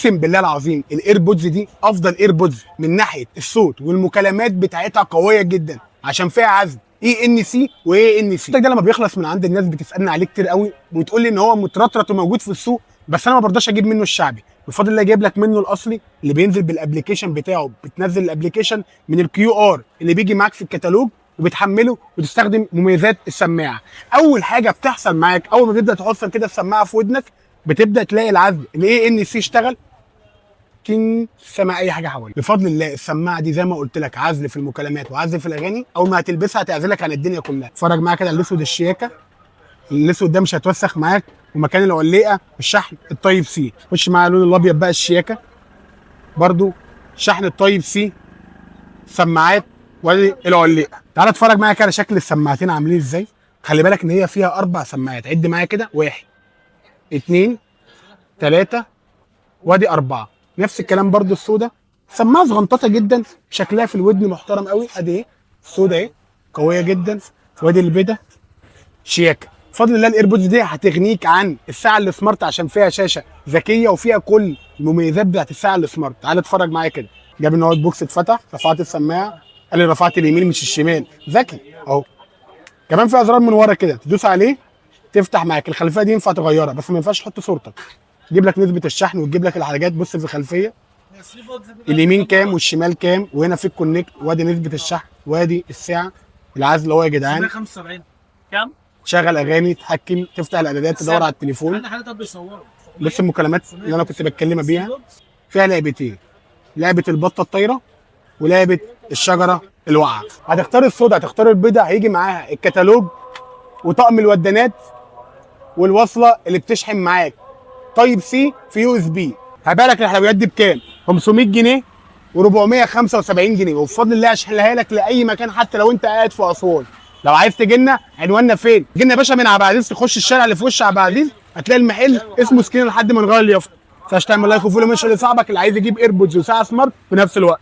اقسم بالله العظيم الايربودز دي افضل ايربودز من ناحيه الصوت والمكالمات بتاعتها قويه جدا عشان فيها عزل اي ان سي واي ان سي. ده لما بيخلص من عند الناس بتسالني عليه كتير قوي وتقول لي ان هو مترطرط وموجود في السوق، بس انا ما برضاش اجيب منه الشعبي. بفضل الله جايب لك منه الاصلي اللي بينزل بالابلكيشن بتاعه. بتنزل الابلكيشن من الكيو ار اللي بيجي معاك في الكتالوج وبتحمله وتستخدم مميزات السماعه. اول حاجه بتحصل معاك اول ما تبدا تحط كده السماعه في ودنك بتبدا تلاقي العزل الاي ان سي اشتغل، كين سمع اي حاجه حواليك. بفضل الله السماعه دي زي ما قلت لك عزل في المكالمات وعزل في الاغاني، اول ما هتلبسها هتعزلك عن الدنيا كلها. اتفرج معايا كده على الاسود الشياكه، الاسود ده مش هيتوسخ معاك، ومكان العليقه الشحن الطيب سي. خش معايا اللون الابيض بقى الشياكه برضو شحن الطيب سي، سماعات وادي العليقه. تعال اتفرج معايا كده على شكل السماعتين عاملين ازاي. خلي بالك ان هي فيها 4 سماعات، عد معايا كده 1 2 3 وادي 4. نفس الكلام برضو السودا، سماعه صغنططه جدا شكلها في الودن محترم قوي. ادي ايه السودا اهي قويه جدا، وادي البيضه شياكه. بفضل الله الايربودز دي هتغنيك عن الساعه السمارت عشان فيها شاشه ذكيه وفيها كل المميزات بتاعت الساعه السمارت. تعال اتفرج معايا كده. جاب النوت بوكس اتفتح، رفعت السماعه، قال لي رفعت اليمين مش الشمال، ذكي اهو. كمان في ازرار من ورا كده تدوس عليه تفتح معاك. الخلفيه دي ينفع تغيرها بس ما ينفعش تحط صورتك. تجيب لك نسبه الشحن وتجيب لك الحاجات. بص في الخلفيه اليمين كام والشمال كام، وهنا في الكونكت، وادي نسبه الشحن، وادي الساعه. العزل اهو يا جدعان. 75 كام؟ تشغل اغاني، تحكم، تفتح الاعدادات، تدور على التليفون. انا حالتها بيصوروا بص المكالمات اللي انا كنت بتكلم بيها فيها لعبتين، لعبه البطه الطايره ولعبه الشجره الواقعه. هتختار السودا هتختار البيضه، هيجي معاها الكتالوج وطقم الودانات والوصله اللي بتشحن معاك طيب سي في يو اس بي. هبيع لك الحلويات دي بكام؟ 500 جنيه و475 جنيه، وبفضل الله اشحنها لك لاي مكان حتى لو انت قاعد في اسوان. لو عايز تجينا عنواننا فين؟ جينا يا باشا من عبد العزيز، تخش الشارع اللي في وش عبد العزيز هتلاقي المحل اسمه سكرين لحد ما نغير اليافطه. تعمل لايك وفولو منشن لصاحبك اللي عايز يجيب ايربودز وساعه سمارت في نفس الوقت.